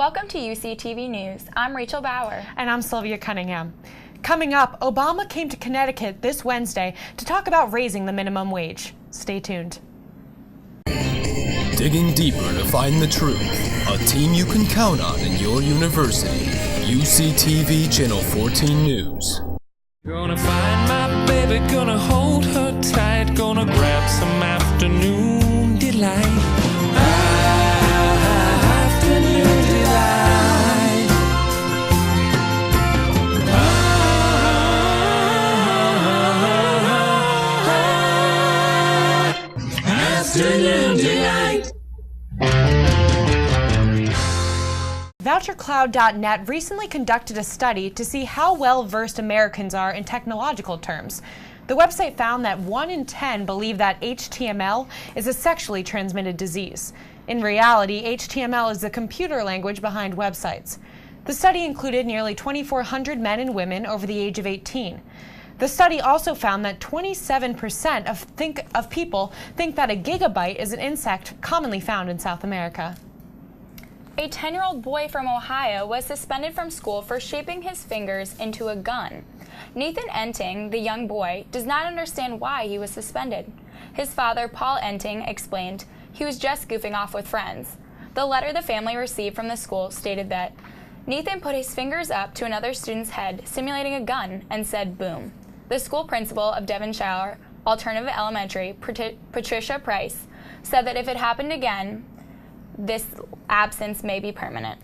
Welcome to UCTV News. I'm Rachel Bauer. And I'm Sylvia Cunningham. Coming up, Obama came to Connecticut this Wednesday to talk about raising the minimum wage. Stay tuned. Digging deeper to find the truth. A team you can count on in your university. UCTV Channel 14 News. Gonna find my baby, gonna hold her tight, gonna grab some afternoon delight. Afternoon delight. Afternoon delight. VoucherCloud.net recently conducted a study to see how well-versed Americans are in technological terms. The website found that 1 in 10 believe that HTML is a sexually transmitted disease. In reality, HTML is the computer language behind websites. The study included nearly 2,400 men and women over the age of 18. The study also found that 27% of people think that a gigabyte is an insect commonly found in South America. A 10-year-old boy from Ohio was suspended from school for shaping his fingers into a gun. Nathan Enting, the young boy, does not understand why he was suspended. His father, Paul Enting, explained he was just goofing off with friends. The letter the family received from the school stated that Nathan put his fingers up to another student's head, simulating a gun, and said boom. The school principal of Devonshire Alternative Elementary, Patricia Price, said that if it happened again, this absence may be permanent.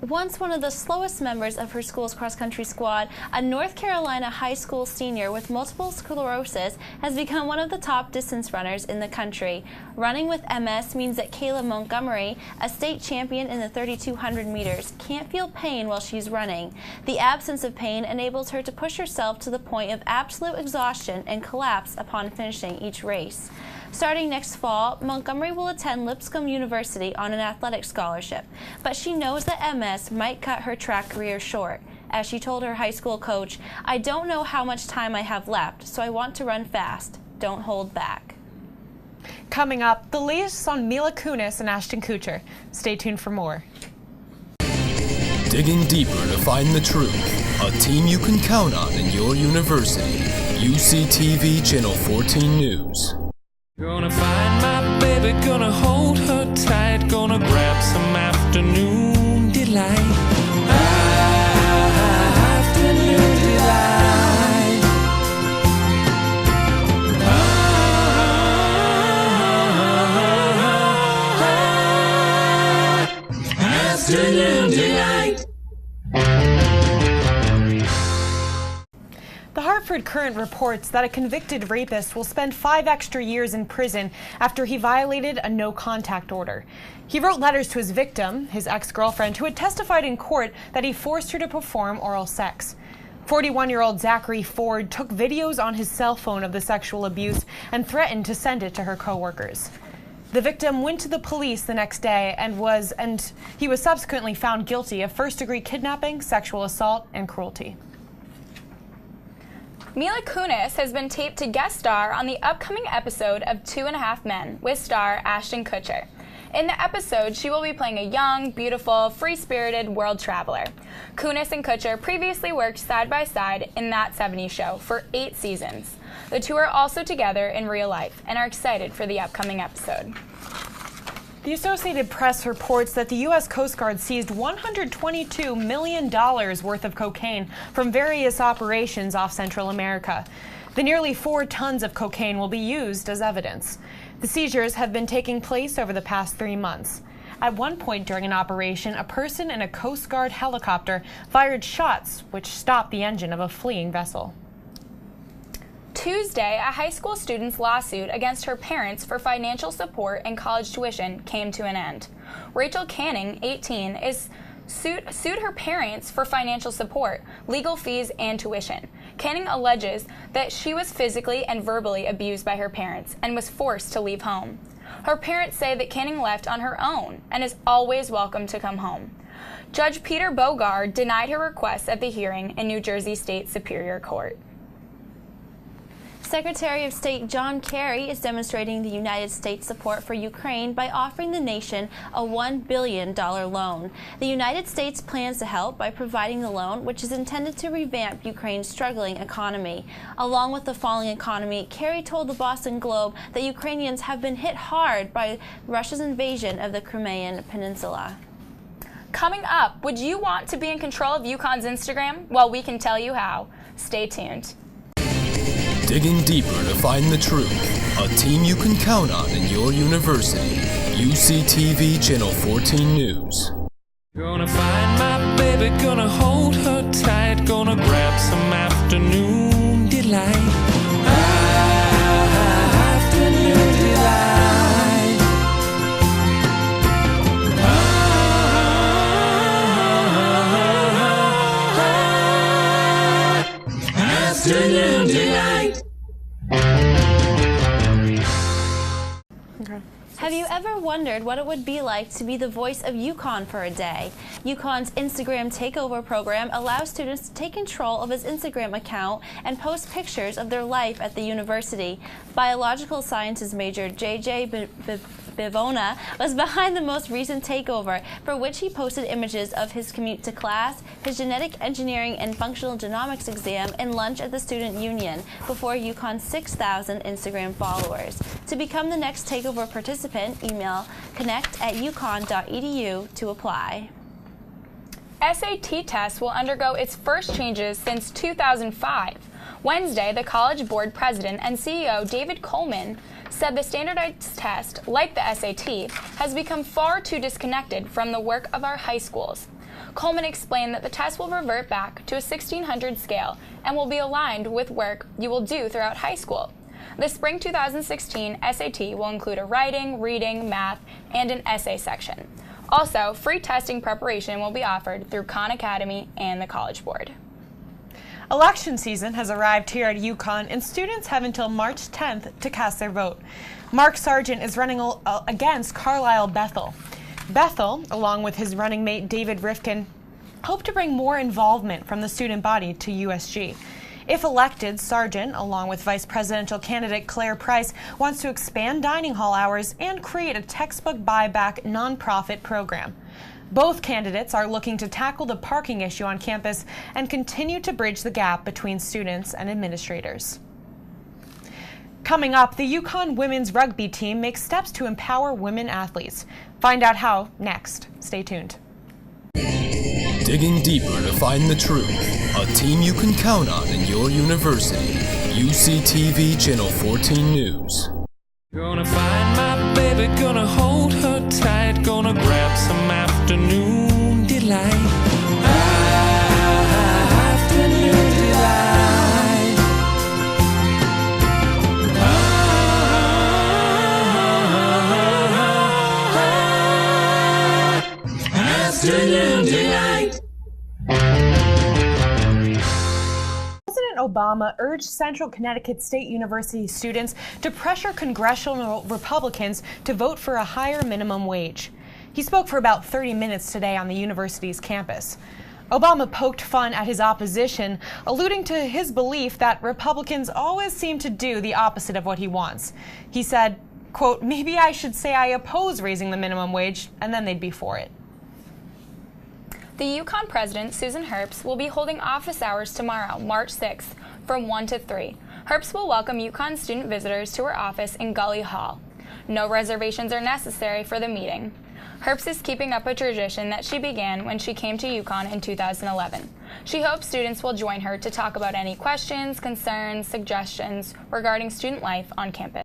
Once one of the slowest members of her school's cross-country squad, a North Carolina high school senior with multiple sclerosis has become one of the top distance runners in the country. Running with MS means that Kayla Montgomery, a state champion in the 3,200 meters, can't feel pain while she's running. The absence of pain enables her to push herself to the point of absolute exhaustion and collapse upon finishing each race. Starting next fall, Montgomery will attend Lipscomb University on an athletic scholarship, but she knows that MS might cut her track career short. As she told her high school coach, "I don't know how much time I have left, so I want to run fast. Don't hold back." Coming up, the latest on Mila Kunis and Ashton Kutcher. Stay tuned for more. Digging deeper to find the truth. A team you can count on in your university. UCTV Channel 14 News. Gonna find my baby, gonna hold her tight, gonna grab some afternoon delight. Afternoon delight. Afternoon delight. The Hartford Courant reports that a convicted rapist will spend 5 extra years in prison after he violated a no-contact order. He wrote letters to his victim, his ex-girlfriend, who had testified in court that he forced her to perform oral sex. 41-year-old Zachary Ford took videos on his cell phone of the sexual abuse and threatened to send it to her coworkers. The victim went to the police the next day and he was subsequently found guilty of first-degree kidnapping, sexual assault, and cruelty. Mila Kunis has been taped to guest star on the upcoming episode of 2.5 Men with star Ashton Kutcher. In the episode, she will be playing a young, beautiful, free-spirited world traveler. Kunis and Kutcher previously worked side by side in That 70s Show for 8 seasons. The two are also together in real life and are excited for the upcoming episode. The Associated Press reports that the U.S. Coast Guard seized $122 million worth of cocaine from various operations off Central America. The nearly 4 tons of cocaine will be used as evidence. The seizures have been taking place over the past 3 months. At one point during an operation, a person in a Coast Guard helicopter fired shots which stopped the engine of a fleeing vessel. Tuesday, a high school student's lawsuit against her parents for financial support and college tuition came to an end. Rachel Canning, 18, sued her parents for financial support, legal fees, and tuition. Canning alleges that she was physically and verbally abused by her parents and was forced to leave home. Her parents say that Canning left on her own and is always welcome to come home. Judge Peter Bogard denied her request at the hearing in New Jersey State Superior Court. Secretary of State John Kerry is demonstrating the United States support for Ukraine by offering the nation a $1 billion loan. The United States plans to help by providing the loan, which is intended to revamp Ukraine's struggling economy. Along with the falling economy, Kerry told the Boston Globe that Ukrainians have been hit hard by Russia's invasion of the Crimean Peninsula. Coming up, would you want to be in control of UConn's Instagram? Well, we can tell you how. Stay tuned. Digging deeper to find the truth. A team you can count on in your university. UCTV Channel 14 News. Gonna find my baby, gonna hold her tight, gonna grab some afternoon delight. Afternoon delight. Afternoon delight. Have you ever wondered what it would be like to be the voice of UConn for a day? UConn's Instagram Takeover program allows students to take control of his Instagram account and post pictures of their life at the university. Biological sciences major J.J. Bivona was behind the most recent takeover, for which he posted images of his commute to class, his genetic engineering and functional genomics exam, and lunch at the student union before UConn's 6,000 Instagram followers. To become the next takeover participant, email connect@uconn.edu to apply. SAT tests will undergo its first changes since 2005. Wednesday, the College Board President and CEO David Coleman said the standardized test, like the SAT, has become far too disconnected from the work of our high schools. Coleman explained that the test will revert back to a 1600 scale and will be aligned with work you will do throughout high school. The spring 2016 SAT will include a writing, reading, math, and an essay section. Also, free testing preparation will be offered through Khan Academy and the College Board. Election season has arrived here at UConn, and students have until March 10th to cast their vote. Mark Sargent is running against Carlisle Bethel. Bethel, along with his running mate David Rifkin, hope to bring more involvement from the student body to USG. If elected, Sargent, along with vice presidential candidate Claire Price, wants to expand dining hall hours and create a textbook buyback nonprofit program. Both candidates are looking to tackle the parking issue on campus and continue to bridge the gap between students and administrators. Coming up, the UConn women's rugby team makes steps to empower women athletes. Find out how next. Stay tuned. Digging deeper to find the truth. A team you can count on in your university. UCTV Channel 14 News. Gonna find my baby, gonna hold her tight, gonna grab some afternoon delight. Afternoon delight. Afternoon delight. President Obama urged Central Connecticut State University students to pressure congressional Republicans to vote for a higher minimum wage. He spoke for about 30 minutes today on the university's campus. Obama poked fun at his opposition, alluding to his belief that Republicans always seem to do the opposite of what he wants. He said, quote, "Maybe I should say I oppose raising the minimum wage, and then they'd be for it." The UConn president, Susan Herbst, will be holding office hours tomorrow, March 6th, from 1 to 3. Herbst will welcome UConn student visitors to her office in Gully Hall. No reservations are necessary for the meeting. Herbst is keeping up a tradition that she began when she came to UConn in 2011. She hopes students will join her to talk about any questions, concerns, suggestions regarding student life on campus.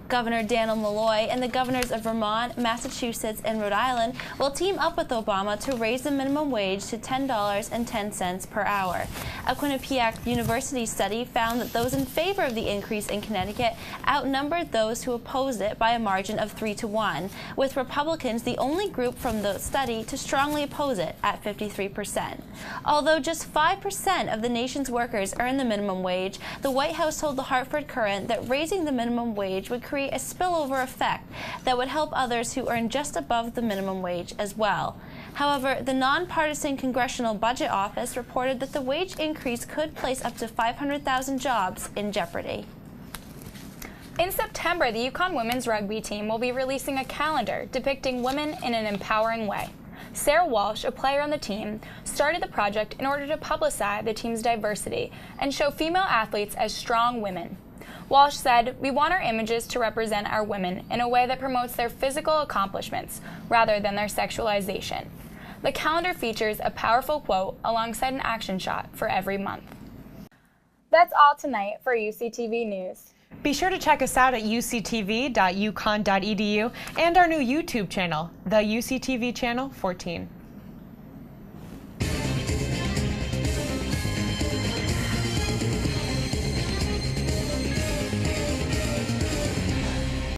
Governor Daniel Malloy and the governors of Vermont, Massachusetts, and Rhode Island will team up with Obama to raise the minimum wage to $10.10 per hour. A Quinnipiac University study found that those in favor of the increase in Connecticut outnumbered those who opposed it by a margin of 3-1, with Republicans the only group from the study to strongly oppose it at 53%. Although just 5% of the nation's workers earn the minimum wage, the White House told the Hartford Courant that raising the minimum wage would create a spillover effect that would help others who earn just above the minimum wage as well. However, the nonpartisan Congressional Budget Office reported that the wage increase could place up to 500,000 jobs in jeopardy. In September, the UConn women's rugby team will be releasing a calendar depicting women in an empowering way. Sarah Walsh, a player on the team, started the project in order to publicize the team's diversity and show female athletes as strong women. Walsh said, "We want our images to represent our women in a way that promotes their physical accomplishments rather than their sexualization." The calendar features a powerful quote alongside an action shot for every month. That's all tonight for UCTV News. Be sure to check us out at uctv.uconn.edu and our new YouTube channel, the UCTV Channel 14.